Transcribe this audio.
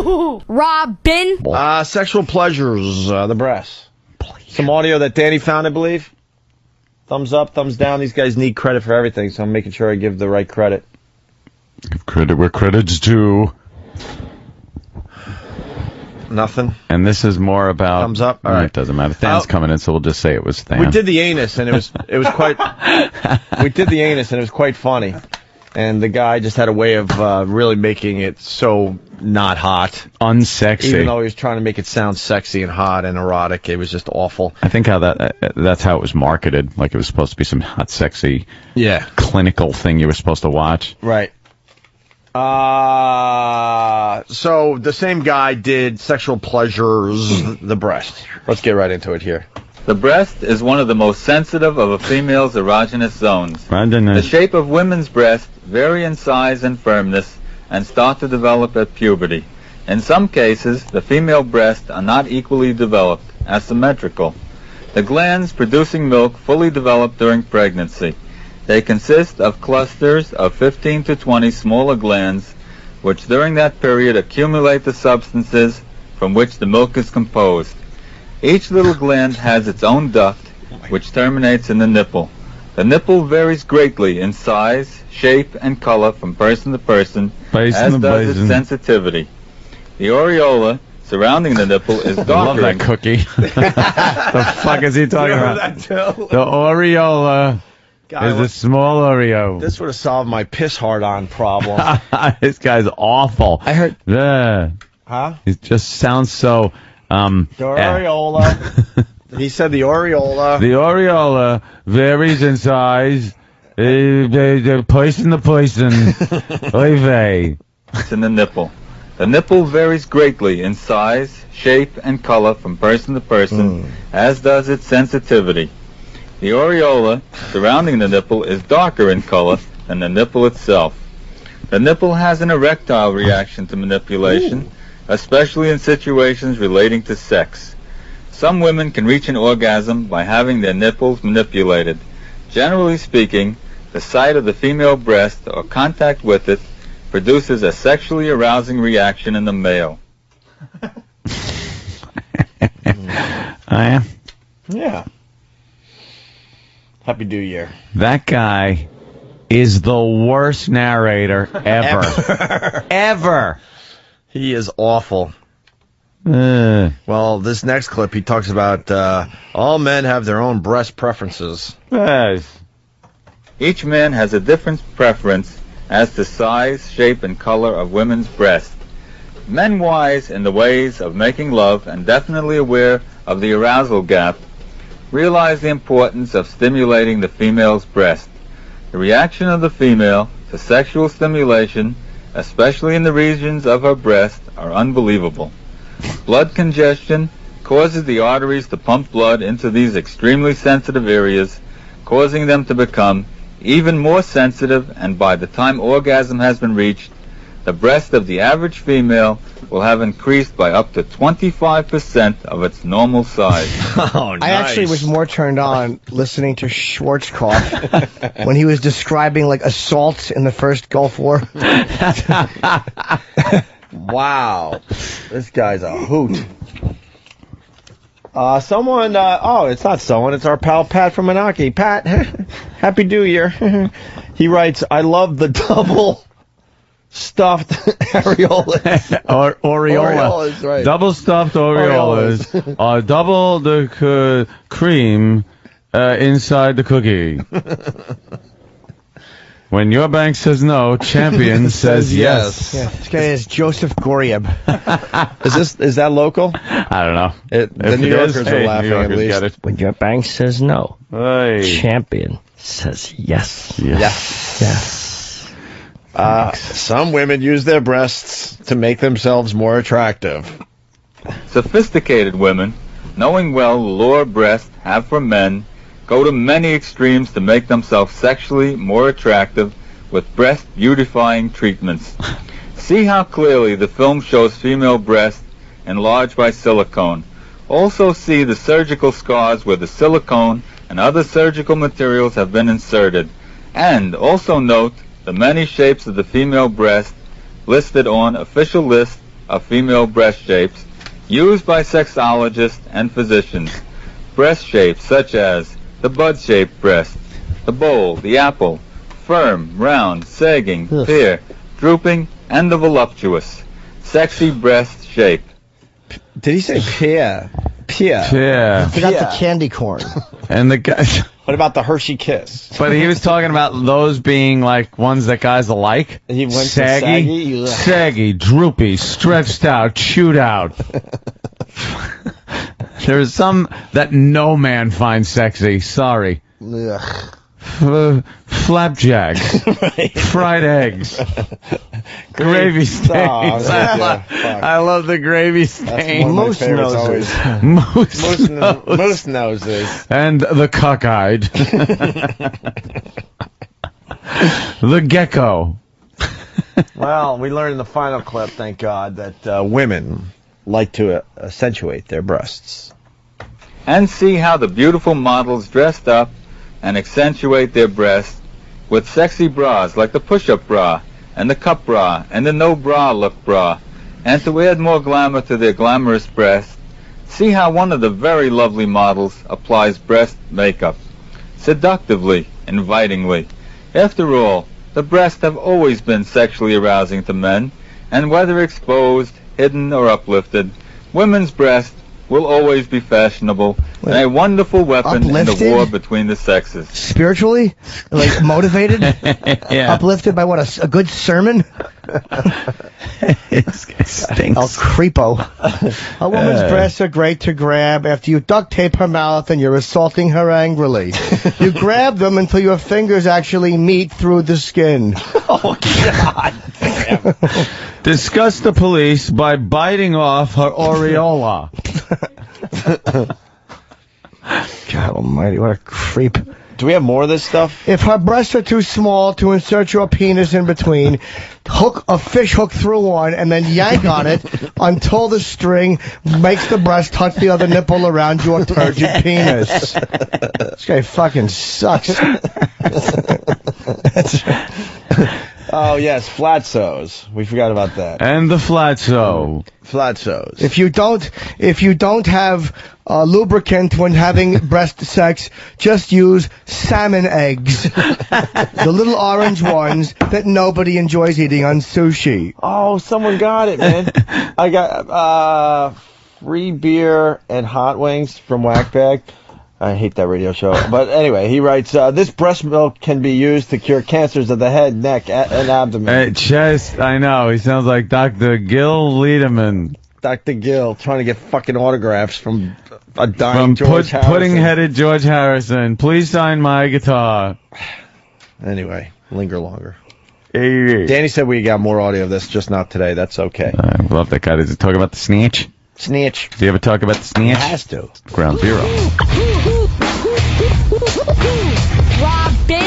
HooHooHooRobin. Sexual pleasures, the breasts. Some audio that Danny found, I believe. Thumbs up, thumbs down. These guys need credit for everything, so I'm making sure I give the right credit. Give credit where credit's due. Nothing. And this is more about... Thumbs up? All right. It doesn't matter. Than's coming in, so we'll just say it was Than. We did the anus, and it was quite... We did the anus, and it was quite funny. And the guy just had a way of really making it so not hot. Unsexy. Even though he was trying to make it sound sexy and hot and erotic, it was just awful. I think that's how it was marketed. Like it was supposed to be some hot, sexy, clinical thing you were supposed to watch. Right. So the same guy did sexual pleasures, the breast. Let's get right into it here. The breast is one of the most sensitive of a female's erogenous zones. The shape of women's breasts vary in size and firmness and start to develop at puberty. In some cases, the female breasts are not equally developed, asymmetrical. The glands producing milk fully develop during pregnancy. They consist of clusters of 15 to 20 smaller glands, which during that period accumulate the substances from which the milk is composed. Each little gland has its own duct, which terminates in the nipple. The nipple varies greatly in size, shape, and color from person to person, as does its sensitivity. The areola surrounding the nipple is darker. I love that cookie. The fuck is he talking about? The areola is a small Oreo. This would have solved my piss hard-on problem. This guy's awful. I heard... Huh? It just sounds so... the areola. He said the areola. The areola varies in size. The poison. Oy vey. It's in the nipple. The nipple varies greatly in size, shape, and color from person to person, as does its sensitivity. The areola surrounding the nipple is darker in color than the nipple itself. The nipple has an erectile reaction to manipulation, especially in situations relating to sex. Some women can reach an orgasm by having their nipples manipulated. Generally speaking, the sight of the female breast or contact with it produces a sexually arousing reaction in the male. Yeah. Happy New Year. That guy is the worst narrator ever. Ever. He is awful. Well, this next clip, he talks about all men have their own breast preferences. Yes. Each man has a different preference as to size, shape, and color of women's breasts. Men wise in the ways of making love and definitely aware of the arousal gap realize the importance of stimulating the female's breast. The reaction of the female to sexual stimulation, especially in the regions of her breast, are unbelievable. Blood congestion causes the arteries to pump blood into these extremely sensitive areas, causing them to become even more sensitive, and by the time orgasm has been reached, the breast of the average female will have increased by up to 25% of its normal size. Oh, nice. I actually was more turned on listening to Schwarzkopf when he was describing like assaults in the first Gulf War. Wow. This guy's a hoot. Someone, it's not someone, it's our pal Pat from Menaki. Pat, Happy New Year. He writes, I love the double stuffed areolas. Areola. Right. Double stuffed Oreolas. Double the cream inside the cookie. When your bank says no, Champion says yes. Yeah, this guy is Joseph Goriab. Is that local? I don't know. The New Yorkers are laughing at least. When your bank says no, Hey. Champion says yes. Yes. Some women use their breasts to make themselves more attractive. Sophisticated women, knowing well the lure breasts have for men, go to many extremes to make themselves sexually more attractive with breast beautifying treatments. See how clearly the film shows female breasts enlarged by silicone. Also see the surgical scars where the silicone and other surgical materials have been inserted. And also note the many shapes of the female breast listed on official lists of female breast shapes used by sexologists and physicians. Breast shapes such as the bud-shaped breast, the bowl, the apple, firm, round, sagging, pear, drooping, and the voluptuous. Sexy breast shape. Did he say pear? Pear. Yeah. I forgot the candy corn. And the guy. What about the Hershey Kiss? But he was talking about those being like ones that guys like. He went saggy, to saggy, droopy, stretched out, chewed out. There's some that no man finds sexy. Sorry. Ugh. Flapjacks, fried eggs, gravy stains. I love the gravy stains. Moose noses. Moose noses. And the cockeyed. The gecko. Well, we learned in the final clip, thank God, that women like to accentuate their breasts. And see how the beautiful models dressed up and accentuate their breasts with sexy bras like the push-up bra and the cup bra and the no bra look bra. And to add more glamour to their glamorous breasts, see how one of the very lovely models applies breast makeup, seductively, invitingly. After all, the breasts have always been sexually arousing to men, and whether exposed, hidden, or uplifted, women's breasts will always be fashionable and a wonderful weapon Uplifted? in the war between the sexes. Spiritually? Like motivated? Yeah. Uplifted by what, a good sermon? It stinks. El creepo. A woman's breasts are great to grab after you duct tape her mouth and you're assaulting her angrily. You grab them until your fingers actually meet through the skin. Oh, God. Disgust the police by biting off her areola. God almighty, what a creep. Do we have more of this stuff? If her breasts are too small to insert your penis in between, hook a fish hook through one and then yank on it until the string makes the breast touch the other nipple around your turgid penis. This guy fucking sucks. Oh, yes, flatsos. We forgot about that. And the flatso. Flatsos. If you don't have lubricant when having breast sex, just use salmon eggs. The little orange ones that nobody enjoys eating on sushi. Oh, someone got it, man. I got free beer and hot wings from Whackbag. I hate that radio show. But anyway, he writes, this breast milk can be used to cure cancers of the head, neck, and abdomen. Chest, I know. He sounds like Dr. Gil Liederman. Dr. Gill trying to get fucking autographs from a dying George Harrison. Pudding-headed George Harrison. Please sign my guitar. Anyway, linger longer. Hey. Danny said we got more audio of this, just not today. That's okay. I love that guy. Does he talk about the snatch? Snitch. Does he ever talk about the snatch? He has to. Ground Zero. Robin,